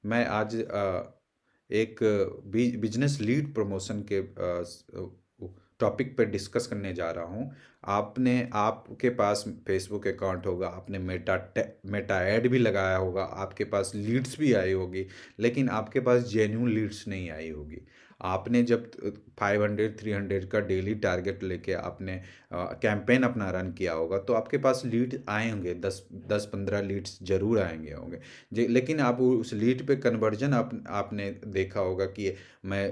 मैं आज एक बिजनेस लीड प्रमोशन के टॉपिक पे डिस्कस करने जा रहा हूँ। आपके पास फेसबुक अकाउंट होगा, आपने मेटा ऐड भी लगाया होगा, आपके पास लीड्स भी आई होगी, लेकिन आपके पास जेन्युइन लीड्स नहीं आई होगी। आपने जब 500 300 का डेली टारगेट लेके आपने कैंपेन अपना रन किया होगा, तो आपके पास लीड आए होंगे, 10-15 लीड्स जरूर आएंगे होंगे। लेकिन आप उस लीड पे कन्वर्जन आपने देखा होगा कि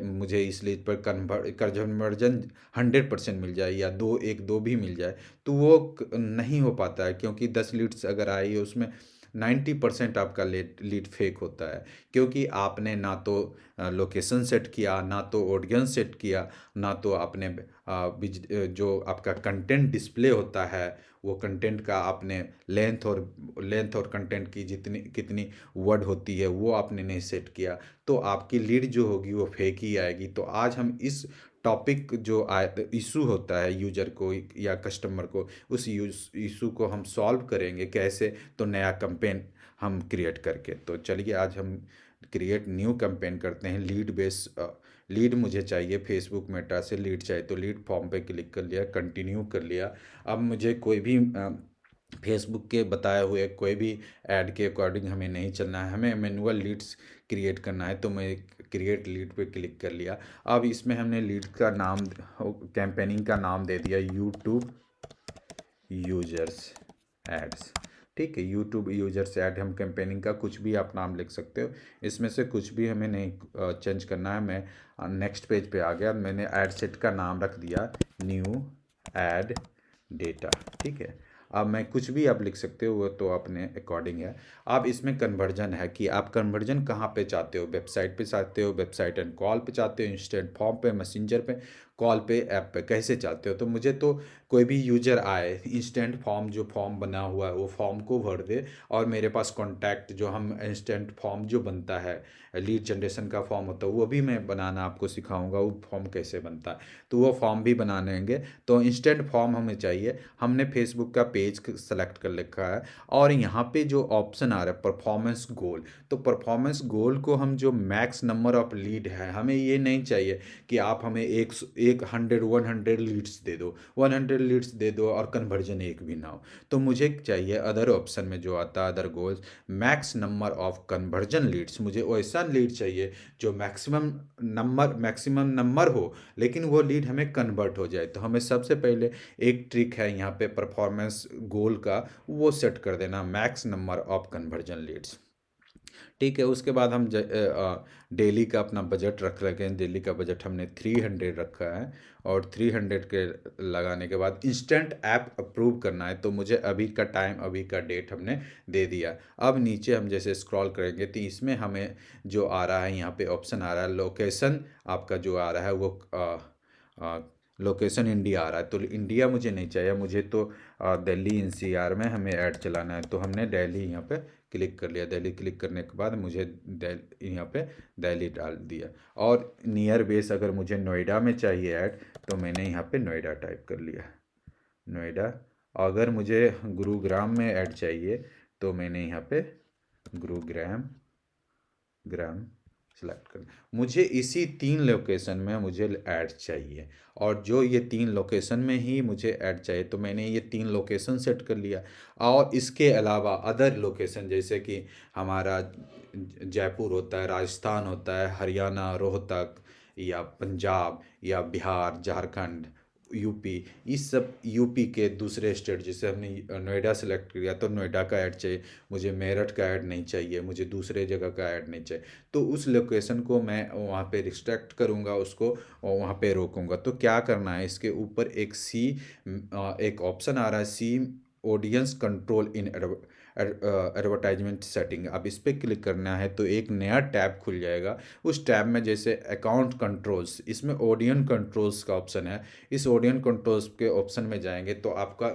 मुझे इस लीड पर कन्वर्जन 100% मिल जाए, या दो एक दो भी मिल जाए, तो वो नहीं हो पाता है, क्योंकि 10 लीड्स अगर आई है उसमें 90% आपका लीड फेक होता है। क्योंकि आपने ना तो लोकेशन सेट किया, ना तो ऑडियंस सेट किया, ना तो आपने जो आपका कंटेंट डिस्प्ले होता है, वो कंटेंट का आपने लेंथ और कंटेंट की जितनी कितनी वर्ड होती है वो आपने नहीं सेट किया, तो आपकी लीड जो होगी वो फेक ही आएगी। तो आज हम इस टॉपिक जो इशू होता है यूजर को या कस्टमर को, उस इशू को हम सॉल्व करेंगे कैसे, तो नया कैंपेन हम क्रिएट करके। तो चलिए आज हम क्रिएट न्यू कैंपेन करते हैं। लीड मुझे चाहिए, फेसबुक मेटा से लीड चाहिए, तो लीड फॉर्म पे क्लिक कर लिया, कंटिन्यू कर लिया। अब मुझे कोई भी फेसबुक के बताए हुए कोई भी ऐड के अकॉर्डिंग हमें नहीं चलना है, हमें मैनुअल लीड्स क्रिएट करना है। तो मैं क्रिएट लीड पे क्लिक कर लिया। अब इसमें हमने लीड का नाम, कैंपेनिंग का नाम दे दिया यूट्यूब यूजर्स एड्स। ठीक है, यूट्यूब यूजर्स ऐड, हम कैंपेनिंग का कुछ भी आप नाम लिख सकते हो, इसमें से कुछ भी हमें नहीं चेंज करना है। मैं नेक्स्ट पेज पे आ गया, मैंने ऐड सेट का नाम रख दिया न्यू ऐड डेटा। ठीक है, अब मैं कुछ भी आप लिख सकते हो, वो तो अपने अकॉर्डिंग है। अब इसमें कन्वर्जन है कि आप कन्वर्जन कहाँ पे चाहते हो, वेबसाइट पे चाहते हो, वेबसाइट एंड कॉल पे चाहते हो, इंस्टेंट फॉर्म पे, मैसेंजर पे, कॉल पे, ऐप पे, कैसे चाहते हो। तो मुझे तो कोई भी यूजर आए, इंस्टेंट फॉर्म जो फॉर्म बना हुआ है वो फॉर्म को भर दे, और मेरे पास कॉन्टैक्ट जो हम इंस्टेंट फॉर्म जो बनता है, लीड जनरेशन का फॉर्म होता है, वो भी मैं बनाना आपको सिखाऊंगा, वो फॉर्म कैसे बनता है, तो वो फॉर्म भी बना लेंगे। तो इंस्टेंट फॉर्म हमें चाहिए। हमने फेसबुक का पेज सेलेक्ट कर रखा है, और यहाँ पे जो ऑप्शन आ रहा है परफॉर्मेंस गोल, तो परफॉर्मेंस गोल को हम जो मैक्स नंबर ऑफ लीड है, हमें ये नहीं चाहिए कि आप हमें एक 100 लीड्स दे दो, 100 लीड्स दे दो और कन्वर्जन एक भी ना हो। तो मुझे चाहिए अदर ऑप्शन में जो आता है other goals, max number of conversion leads. मुझे वैसा लीड चाहिए जो मैक्सिमम नंबर हो, लेकिन वो लीड हमें कन्वर्ट हो जाए। तो हमें सबसे पहले एक ट्रिक है यहाँ पे परफॉर्मेंस गोल का, वो सेट कर देना, max number of conversion leads. ठीक है, उसके बाद हम डेली का अपना बजट रख रखे हैं। डेली का बजट हमने 300 रखा है, और 300 के लगाने के बाद इंस्टेंट ऐप अप्रूव करना है। तो मुझे अभी का टाइम, अभी का डेट हमने दे दिया। अब नीचे हम जैसे स्क्रॉल करेंगे तो इसमें हमें जो आ रहा है, यहाँ पे ऑप्शन आ रहा है लोकेशन, आपका जो आ रहा है वो लोकेशन इंडिया आ रहा है। तो इंडिया मुझे नहीं चाहिए, मुझे तो दिल्ली एनसीआर में हमें ऐड चलाना है। तो हमने दिल्ली यहाँ पे क्लिक कर लिया। दिल्ली क्लिक करने के बाद मुझे यहाँ पे दिल्ली डाल दिया। और नियर बेस अगर मुझे नोएडा में चाहिए ऐड, तो मैंने यहाँ पे नोएडा टाइप कर लिया, नोएडा। अगर मुझे गुरुग्राम में ऐड चाहिए, तो मैंने यहाँ पे गुरुग्राम ग्राम सेलेक्ट कर। मुझे इसी 3 लोकेशन में मुझे ऐड चाहिए, और जो ये 3 लोकेशन में ही मुझे ऐड चाहिए, तो मैंने ये 3 लोकेशन सेट कर लिया। और इसके अलावा अदर लोकेशन, जैसे कि हमारा जयपुर होता है, राजस्थान होता है, हरियाणा, रोहतक, या पंजाब, या बिहार, झारखंड, यूपी, इस सब यूपी के दूसरे स्टेट, जैसे हमने नोएडा सेलेक्ट किया तो नोएडा का ऐड चाहिए। मुझे मेरठ का ऐड नहीं चाहिए, मुझे दूसरे जगह का ऐड नहीं चाहिए। तो उस लोकेशन को मैं वहाँ पे रिस्ट्रिक्ट करूँगा उसको, और वहाँ पे रोकूंगा। तो क्या करना है, इसके ऊपर एक ऑप्शन आ रहा है, see audience control in advertisement setting. अब इस पर क्लिक करना है, तो एक नया टैब खुल जाएगा। उस टैब में जैसे अकाउंट कंट्रोल्स, इसमें ऑडियंस कंट्रोल्स का ऑप्शन है। इस ऑडियंस कंट्रोल्स के ऑप्शन में जाएंगे तो आपका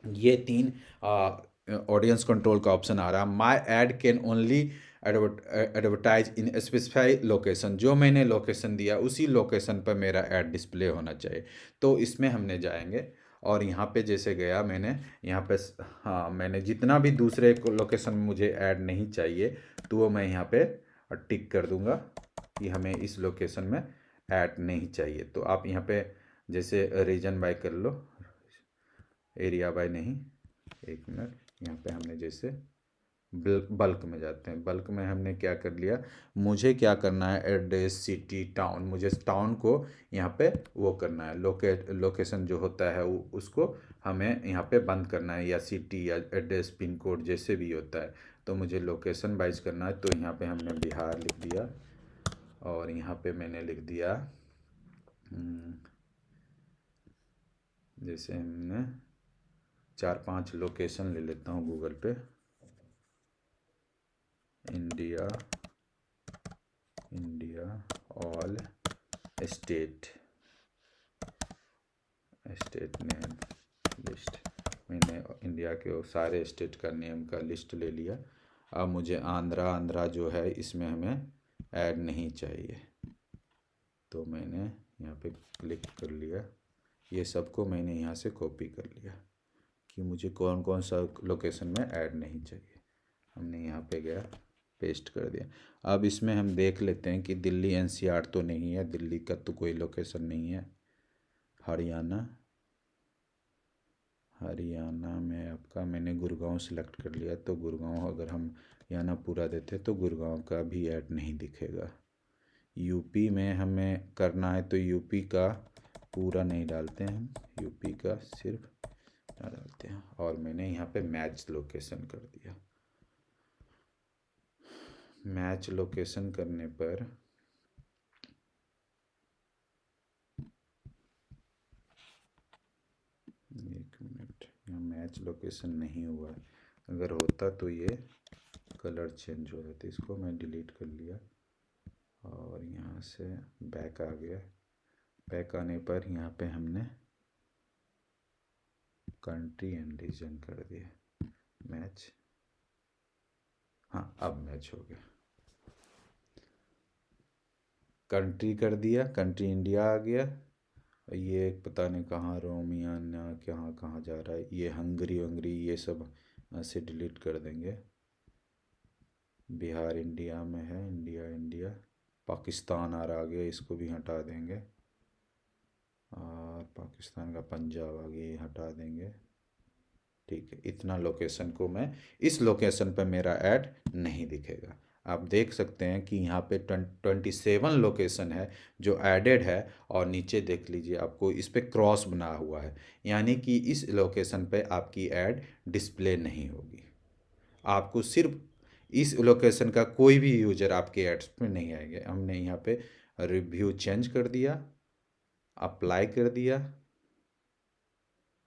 ये 3 ऑडियंस कंट्रोल का ऑप्शन आ रहा है। My ad can only advertise in specify location, जो मैंने लोकेशन दिया उसी लोकेशन पर मेरा ऐड डिस्प्ले होना चाहिए। तो इसमें हमने जाएंगे, और यहाँ पे जैसे गया मैंने, यहाँ पे हाँ, मैंने जितना भी दूसरे लोकेशन में मुझे ऐड नहीं चाहिए, तो वो मैं यहाँ पे और टिक कर दूंगा कि हमें इस लोकेशन में ऐड नहीं चाहिए। तो आप यहाँ पे जैसे रीजन बाय कर लो, एरिया बाय नहीं। एक मिनट, यहाँ पे हमने जैसे बल्क में जाते हैं। बल्क में हमने क्या कर लिया, मुझे क्या करना है, एड्रेस, सिटी, टाउन, मुझे टाउन को यहाँ पे वो करना है, लोकेशन जो होता है उसको हमें यहाँ पे बंद करना है, या सिटी या एड्रेस, पिन कोड जैसे भी होता है। तो मुझे लोकेशन वाइज करना है, तो यहाँ पे हमने बिहार लिख दिया, और यहाँ पे मैंने लिख दिया जैसे हमने 4-5 लोकेशन ले लेता हूँ गूगल पे। India all state name list, मैंने इंडिया के सारे स्टेट का नेम का लिस्ट ले लिया। अब मुझे आंध्रा जो है इसमें हमें ऐड नहीं चाहिए, तो मैंने यहाँ पे क्लिक कर लिया। ये सबको मैंने यहाँ से कॉपी कर लिया कि मुझे कौन कौन सा लोकेशन में ऐड नहीं चाहिए। हमने यहाँ पे गया, पेस्ट कर दिया। अब इसमें हम देख लेते हैं कि दिल्ली एनसीआर तो नहीं है, दिल्ली का तो कोई लोकेशन नहीं है। हरियाणा में आपका मैंने गुड़गांव सेलेक्ट कर लिया, तो गुड़गांव अगर हम यहाँ ना पूरा देते तो गुड़गांव का भी ऐड नहीं दिखेगा। यूपी में हमें करना है, तो यूपी का पूरा नहीं डालते हैं हम, यूपी का सिर्फ डालते हैं। और मैंने यहाँ पे मैच लोकेशन कर दिया। मैच लोकेशन करने पर एक मिनट, यहाँ मैच लोकेशन नहीं हुआ है। अगर होता तो ये कलर चेंज हो जाता। इसको मैं डिलीट कर लिया और यहाँ से बैक आ गया। बैक आने पर यहाँ पे हमने कंट्री एंड रीजन कर दिया मैच। हाँ, अब मैच हो गया। कंट्री कर दिया, कंट्री इंडिया आ गया। ये पता नहीं कहाँ रोमियाना कहाँ कहाँ जा रहा है, ये हंगरी ये सब ऐसे डिलीट कर देंगे। बिहार इंडिया में है, इंडिया। पाकिस्तान आ गया, इसको भी हटा देंगे। और पाकिस्तान का पंजाब आ गया, ये हटा देंगे। ठीक है, इतना लोकेशन को मैं, इस लोकेशन पर मेरा ऐड नहीं दिखेगा। आप देख सकते हैं कि यहाँ पे 27 लोकेशन है जो एडेड है, और नीचे देख लीजिए आपको इस पे क्रॉस बना हुआ है, यानी कि इस लोकेशन पे आपकी ऐड डिस्प्ले नहीं होगी। आपको सिर्फ इस लोकेशन का कोई भी यूजर आपके एड्स में नहीं आएंगे। हमने यहाँ पे रिव्यू चेंज कर दिया, अप्लाई कर दिया।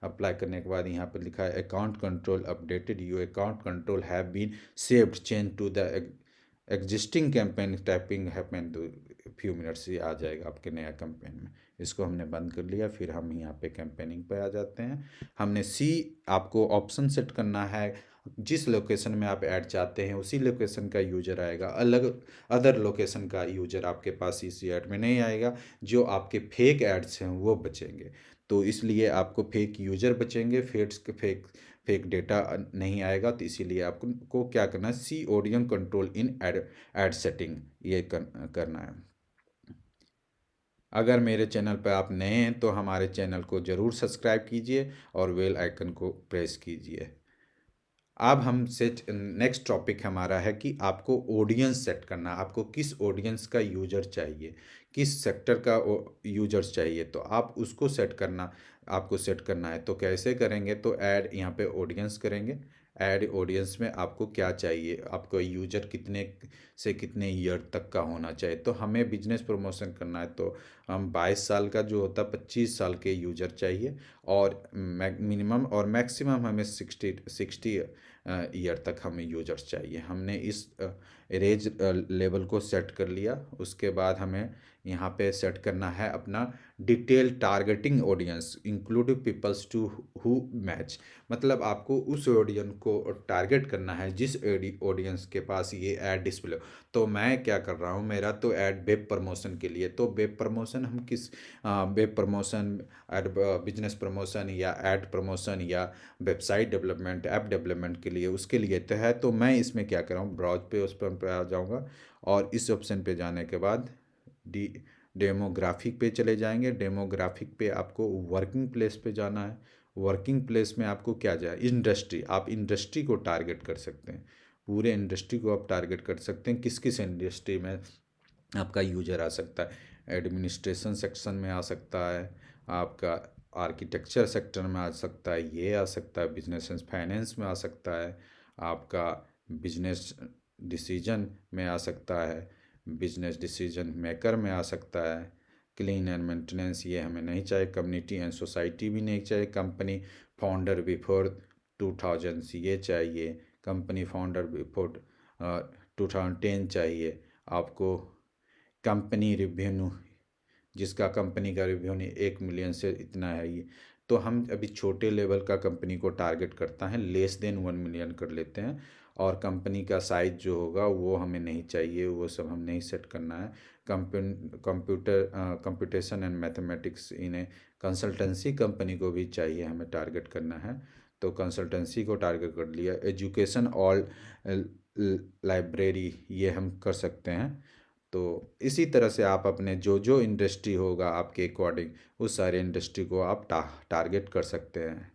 अप्लाई करने के बाद यहाँ पर लिखा है account control updated, you account control have been saved, change to the existing campaign, typing happen few minutes से आ जाएगा आपके नया कैंपेन में। इसको हमने बंद कर लिया। फिर हम यहाँ पे कैंपेनिंग पे आ जाते हैं। हमने आपको ऑप्शन सेट करना है, जिस लोकेशन में आप ऐड चाहते हैं उसी लोकेशन का यूजर आएगा, अदर लोकेशन का यूजर आपके पास इसी ऐड में नहीं आएगा। जो आपके फेक एड्स हैं वो बचेंगे। तो इसलिए आपको फेक यूजर बचेंगे, फेक डेटा नहीं आएगा। तो इसीलिए आपको क्या करना है, see audience control in ad setting, ये करना है। अगर मेरे चैनल पर आप नए हैं तो हमारे चैनल को ज़रूर सब्सक्राइब कीजिए और बेल आइकन को प्रेस कीजिए। अब हम नेक्स्ट टॉपिक हमारा है कि आपको ऑडियंस सेट करना, आपको किस ऑडियंस का यूजर चाहिए, किस सेक्टर का यूजर्स चाहिए, तो आप उसको आपको सेट करना है। तो कैसे करेंगे, तो ऐड यहाँ पे ऑडियंस करेंगे। ऐड ऑडियंस में आपको क्या चाहिए, आपको यूजर कितने से कितने ईयर तक का होना चाहिए। तो हमें बिजनेस प्रमोशन करना है, तो हम 22 साल का जो होता है 25 साल के यूजर चाहिए, और मिनिमम और मैक्सिमम हमें 60 ईयर तक हमें यूजर्स चाहिए। हमने इस एज लेवल को सेट कर लिया। उसके बाद हमें यहाँ पे सेट करना है अपना detail targeting audience include peoples to who match, मतलब आपको उस ऑडियंस को टारगेट करना है जिस ऑडियंस के पास ये ऐड डिस्प्ले। तो मैं क्या कर रहा हूँ, मेरा तो ऐड वेब प्रमोशन के लिए, तो वेब प्रमोशन हम किस web promotion, ad business promotion या एड प्रमोशन या वेबसाइट डेवलपमेंट, ऐप डेवलपमेंट के लिए, उसके लिए तो है। तो मैं इसमें क्या कर रहा हूँ, ब्राउज पे उस पर आ जाऊँगा और इस ऑप्शन पे जाने के बाद डी डेमोग्राफिक पे चले जाएंगे। डेमोग्राफिक पे आपको वर्किंग प्लेस पे जाना है। वर्किंग प्लेस में आपको क्या जाए, इंडस्ट्री, आप इंडस्ट्री को टारगेट कर सकते हैं, पूरे इंडस्ट्री को आप टारगेट कर सकते हैं। किस किस इंडस्ट्री में आपका यूजर आ सकता है, एडमिनिस्ट्रेशन सेक्शन में आ सकता है, आपका आर्किटेक्चर सेक्टर में आ सकता है, ये आ सकता है बिजनेस एंड फाइनेंस में आ सकता है, आपका बिजनेस डिसीजन में आ सकता है, बिजनेस डिसीजन मेकर में आ सकता है, क्लीन एंड मेंटेनेंस ये हमें नहीं चाहिए, कम्युनिटी एंड सोसाइटी भी नहीं चाहिए, कंपनी फाउंडर बिफोर 2000 ये चाहिए, कंपनी फाउंडर बिफोर 2010 चाहिए आपको, कंपनी रिवेन्यू, जिसका कंपनी का रिवेन्यू 1 मिलियन से इतना है ये। तो हम अभी छोटे लेवल का कंपनी को टारगेट करता है, लेस देन 1 मिलियन कर लेते हैं। और कंपनी का साइज जो होगा वो हमें नहीं चाहिए, वो सब हम नहीं सेट करना है। Computation and mathematics in A consultancy company को भी चाहिए, हमें टारगेट करना है। तो कंसल्टेंसी को टारगेट कर लिया। एजुकेशन ऑल लाइब्रेरी ये हम कर सकते हैं। तो इसी तरह से आप अपने जो जो इंडस्ट्री होगा आपके अकॉर्डिंग, उस सारे इंडस्ट्री को आप टारगेट कर सकते हैं।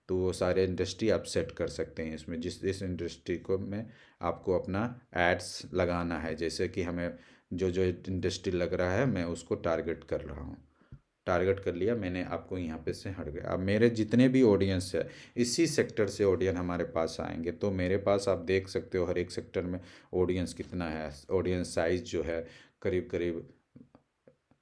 तो वो सारे इंडस्ट्री आप सेट कर सकते हैं इसमें, जिस जिस इंडस्ट्री को में आपको अपना एड्स लगाना है। जैसे कि हमें जो जो इंडस्ट्री लग रहा है मैं उसको टारगेट कर रहा हूँ, टारगेट कर लिया मैंने, आपको यहाँ पे से हट गया। अब मेरे जितने भी ऑडियंस है इसी सेक्टर से ऑडियंस हमारे पास आएंगे। तो मेरे पास आप देख सकते हो हर एक सेक्टर में ऑडियंस कितना है। ऑडियंस साइज जो है करीब करीब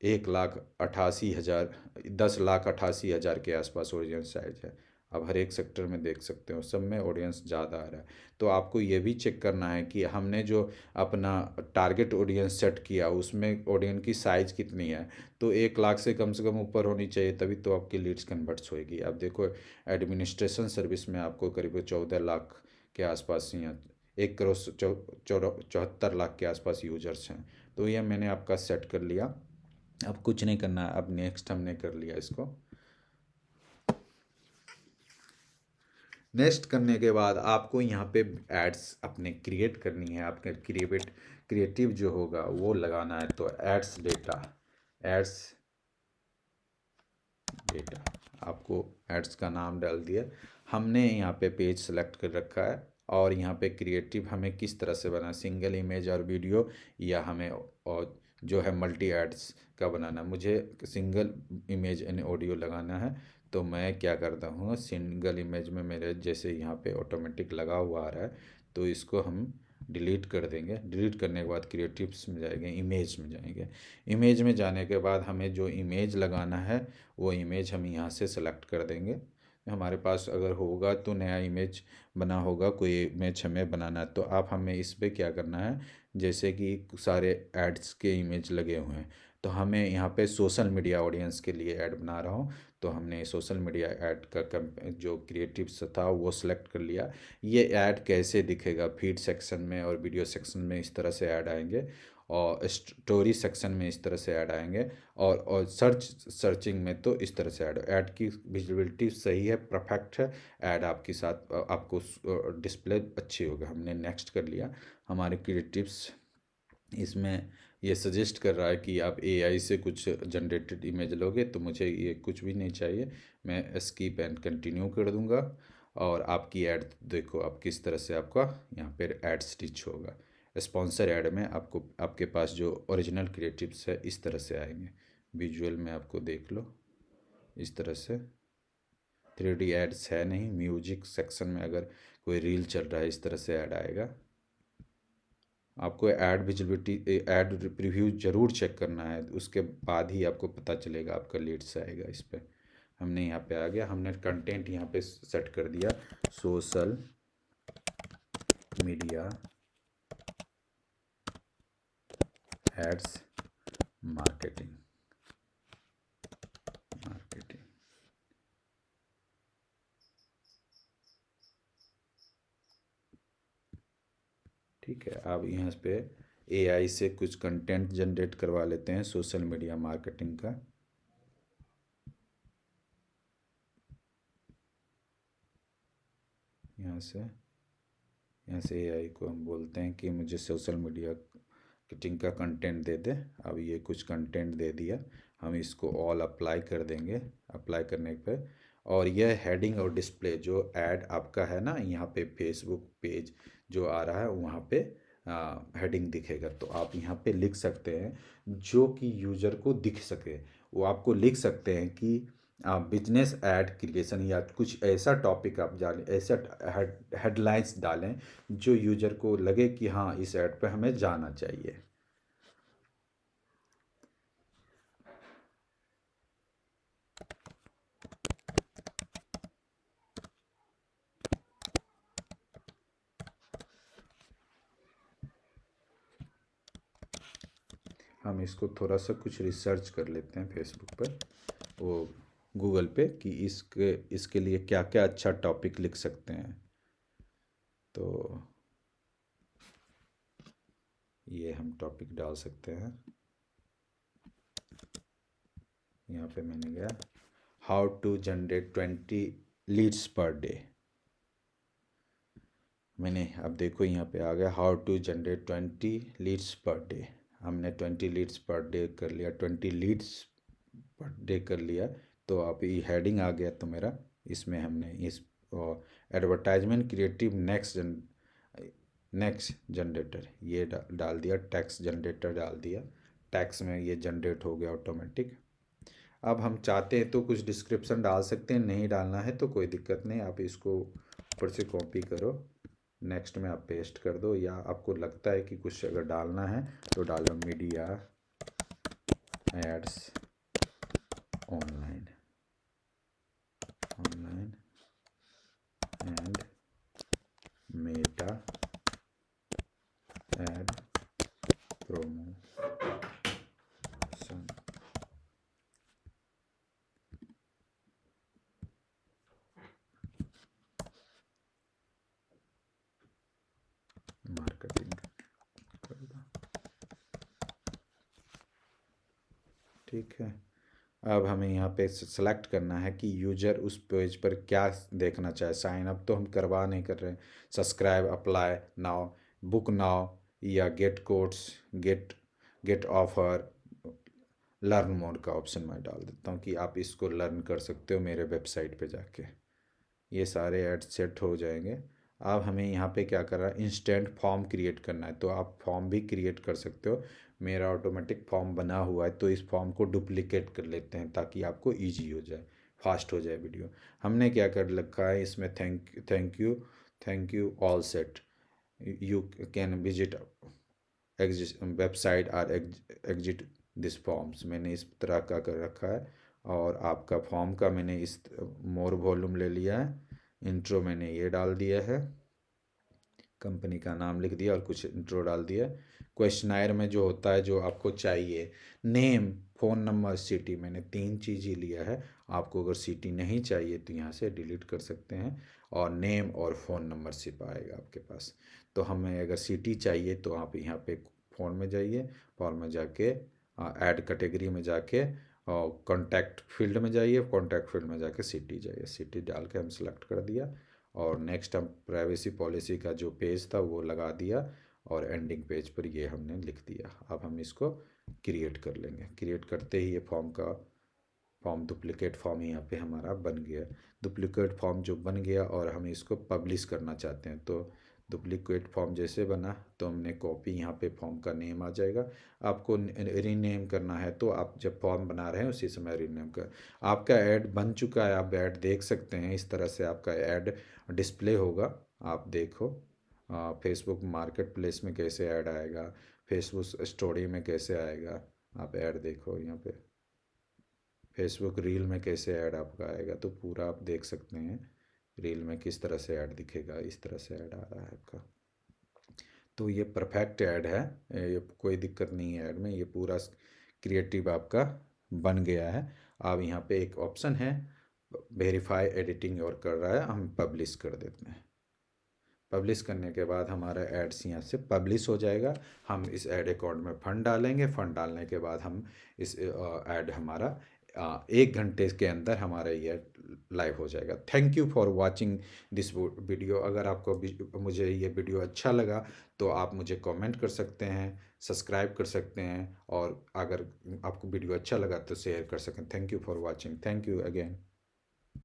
1,88,000, 10,88,000 के आसपास ऑडियंस साइज है। अब हर एक सेक्टर में देख सकते हो, सब में ऑडियंस ज़्यादा आ रहा है। तो आपको ये भी चेक करना है कि हमने जो अपना टारगेट ऑडियंस सेट किया उसमें ऑडियंस की साइज़ कितनी है। तो 1 लाख से कम ऊपर होनी चाहिए, तभी तो आपकी लीड्स कन्वर्ट्स होएगी। अब देखो एडमिनिस्ट्रेशन सर्विस में आपको करीब 14 लाख के आसपास ही 1 करोड़ 74 लाख के आसपास यूजर्स हैं। तो ये मैंने आपका सेट कर लिया। अब कुछ नहीं करना है, अब नेक्स्ट हमने कर लिया इसको। नेक्स्ट करने के बाद आपको यहाँ पे एड्स अपने क्रिएट करनी है, आपके क्रिएटिव जो होगा वो लगाना है। तो एड्स डेटा, एड्स डेटा, आपको एड्स का नाम डाल दिया। हमने यहाँ पे पेज सेलेक्ट कर रखा है और यहाँ पे क्रिएटिव हमें किस तरह से बनाना, सिंगल इमेज और वीडियो, या हमें और जो है मल्टी एड्स का बनाना। मुझे सिंगल इमेज एंड ऑडियो लगाना है। तो मैं क्या करता हूँ, सिंगल इमेज में मेरे जैसे यहाँ पे ऑटोमेटिक लगा हुआ आ रहा है, तो इसको हम डिलीट कर देंगे। डिलीट करने के बाद क्रिएटिव्स में जाएंगे, इमेज में जाएंगे। इमेज में जाने के बाद हमें जो इमेज लगाना है वो इमेज हम यहाँ से सेलेक्ट कर देंगे। हमारे पास अगर होगा तो नया इमेज बना होगा, कोई इमेज हमें बनाना है, तो आप हमें इस पर क्या करना है, जैसे कि सारे एड्स के इमेज लगे हुए हैं, तो हमें यहाँ पे सोशल मीडिया ऑडियंस के लिए ऐड बना रहा हूँ। तो हमने सोशल मीडिया ऐड का जो क्रिएटिव्स था वो सिलेक्ट कर लिया। ये ऐड कैसे दिखेगा, फीड सेक्शन में और वीडियो सेक्शन में इस तरह से ऐड आएंगे, और स्टोरी सेक्शन में इस तरह से ऐड आएंगे, और सर्चिंग में तो इस तरह से ऐड की विजिबिलिटी सही है, परफेक्ट है। ऐड आपके साथ आपको डिस्प्ले अच्छी होगी। हमने नेक्स्ट कर लिया। हमारे क्रिएटिव्स इसमें ये सजेस्ट कर रहा है कि आप एआई से कुछ जनरेटेड इमेज लोगे, तो मुझे ये कुछ भी नहीं चाहिए। मैं स्किप एंड कंटिन्यू कर दूंगा। और आपकी ऐड देखो आप किस तरह से आपका यहाँ पर ऐड स्टिच होगा। स्पॉन्सर ऐड में आपको आपके पास जो ओरिजिनल क्रिएटिव्स है इस तरह से आएंगे। विजुअल में आपको देख लो इस तरह से। 3D एड्स है नहीं। म्यूजिक सेक्शन में अगर कोई रील चल रहा है इस तरह से ऐड आएगा। आपको ऐड विजिबिलिटी, ऐड प्रीव्यू ज़रूर चेक करना है, उसके बाद ही आपको पता चलेगा आपका लीड्स आएगा इस पर। हमने यहाँ पे आ गया, हमने कंटेंट यहाँ पे सेट कर दिया, सोशल मीडिया एड्स मार्केटिंग। ठीक है, अब यहाँ पे एआई से कुछ कंटेंट जनरेट करवा लेते हैं सोशल मीडिया मार्केटिंग का। यहाँ से एआई को हम बोलते हैं कि मुझे सोशल मीडिया मार्केटिंग का कंटेंट दे दे। अब ये कुछ कंटेंट दे दिया, हम इसको ऑल अप्लाई कर देंगे। अप्लाई करने पे और यह हेडिंग और डिस्प्ले जो ऐड आपका है ना, यहाँ पे फेसबुक पेज जो आ रहा है वहाँ पे हेडिंग दिखेगा। तो आप यहाँ पे लिख सकते हैं जो कि यूज़र को दिख सके। वो आपको लिख सकते हैं कि बिजनेस ऐड क्रिएशन या कुछ ऐसा टॉपिक आप डालें, ऐसा हेडलाइंस डालें जो यूज़र को लगे कि हाँ इस ऐड पे हमें जाना चाहिए। हम इसको थोड़ा सा कुछ रिसर्च कर लेते हैं फेसबुक पर, वो गूगल पे, कि इसके इसके लिए क्या क्या अच्छा टॉपिक लिख सकते हैं। तो ये हम टॉपिक डाल सकते हैं। यहाँ पे मैंने गया how to generate 20 leads per day. मैंने अब देखो यहाँ पे आ गया how to generate 20 leads per day. हमने 20 लीड्स पर डे कर लिया, 20 लीड्स पर डे कर लिया। तो अब ये हेडिंग आ गया तो मेरा, इसमें हमने इस एडवर्टाइजमेंट क्रिएटिव नेक्स्ट जनरेटर ये डाल दिया, टैक्स जनरेटर डाल दिया। टैक्स में ये जनरेट हो गया ऑटोमेटिक। अब हम चाहते हैं तो कुछ डिस्क्रिप्शन डाल सकते हैं, नहीं डालना है तो कोई दिक्कत नहीं, आप इसको ऊपर से कॉपी करो, नेक्स्ट में आप पेस्ट कर दो। या आपको लगता है कि कुछ अगर डालना है तो डालो media ads online and Meta ad promotion. Marketing कर दो, ठीक है। अब हमें यहाँ पे सेलेक्ट करना है कि यूजर उस पेज पर क्या देखना चाहे। साइन अप तो हम करवा नहीं कर रहे हैं, subscribe, apply now, book now, या get codes, get get offer, learn mode का ऑप्शन मैं डाल देता हूँ कि आप इसको लर्न कर सकते हो मेरे वेबसाइट पे जाके। ये सारे ऐड सेट हो जाएंगे। अब हमें यहाँ पे क्या करना है, इंस्टेंट फॉर्म क्रिएट करना है। तो आप फॉर्म भी क्रिएट कर सकते हो, मेरा ऑटोमेटिक फॉर्म बना हुआ है। तो इस फॉर्म को डुप्लीकेट कर लेते हैं ताकि आपको ईजी हो जाए, फास्ट हो जाए वीडियो। हमने क्या कर रखा है इसमें, thank you all set, you can visit website R exit this forms, मैंने इस तरह का कर रखा है। और आपका फॉर्म का मैंने इस मोर वॉल्यूम ले लिया है। इंट्रो मैंने ये डाल दिया है, कंपनी का नाम लिख दिया और कुछ इंट्रो डाल दिया। क्वेश्चनायर में जो होता है, जो आपको चाहिए, नेम, फ़ोन नंबर, सिटी, मैंने 3 चीज़ ही लिया है। आपको अगर सिटी नहीं चाहिए तो यहाँ से डिलीट कर सकते हैं, और नेम और फ़ोन नंबर सिर्फ आएगा आपके पास। तो हमें अगर सिटी चाहिए तो आप यहाँ पे फ़ोन में जाइए, फ़ोन में जाके ऐड कैटेगरी में जाके और कॉन्टैक्ट फील्ड में जाइए, कॉन्टैक्ट फील्ड में जाके सिटी जाइए, सिटी डाल के हम सेलेक्ट कर दिया। और नेक्स्ट हम प्राइवेसी पॉलिसी का जो पेज था वो लगा दिया, और एंडिंग पेज पर ये हमने लिख दिया। अब हम इसको क्रिएट कर लेंगे। क्रिएट करते ही ये फॉर्म डुप्लीकेट फॉर्म यहाँ पे हमारा बन गया। डुप्लीकेट फॉर्म जो बन गया और हम इसको पब्लिश करना चाहते हैं, तो डुप्लीकेट फॉर्म जैसे बना तो हमने कॉपी, यहाँ पे फॉर्म का नेम आ जाएगा। आपको रीनेम करना है तो आप जब फॉर्म बना रहे हैं उसी समय रीनेम कर। आपका ऐड बन चुका है, आप ऐड देख सकते हैं। इस तरह से आपका ऐड डिस्प्ले होगा, आप देखो। फेसबुक मार्केट प्लेस में कैसे ऐड आएगा, फेसबुक स्टोरी में कैसे आएगा, आप ऐड देखो। यहाँ पे फेसबुक रील में कैसे ऐड आपका आएगा, तो पूरा आप देख सकते हैं रील में किस तरह से ऐड दिखेगा। इस तरह से ऐड आ रहा है आपका। तो ये परफेक्ट ऐड है, ये कोई दिक्कत नहीं है ऐड में, ये पूरा क्रिएटिव आपका बन गया है। अब यहाँ पे एक ऑप्शन है वेरीफाई एडिटिंग और कर रहा है, हम पब्लिश कर देते हैं। पब्लिश करने के बाद हमारा एड्स यहाँ से पब्लिश हो जाएगा। हम इस ऐड अकाउंट में फ़ंड डालेंगे, फ़ंड डालने के बाद हम इस ऐड हमारा 1 घंटे के अंदर हमारा ये लाइव हो जाएगा। Thank you for watching this video. अगर आपको मुझे ये वीडियो अच्छा लगा तो आप मुझे कमेंट कर सकते हैं, सब्सक्राइब कर सकते हैं, और अगर आपको वीडियो अच्छा लगा तो शेयर कर सकते हैं। Thank you for watching. Thank you again.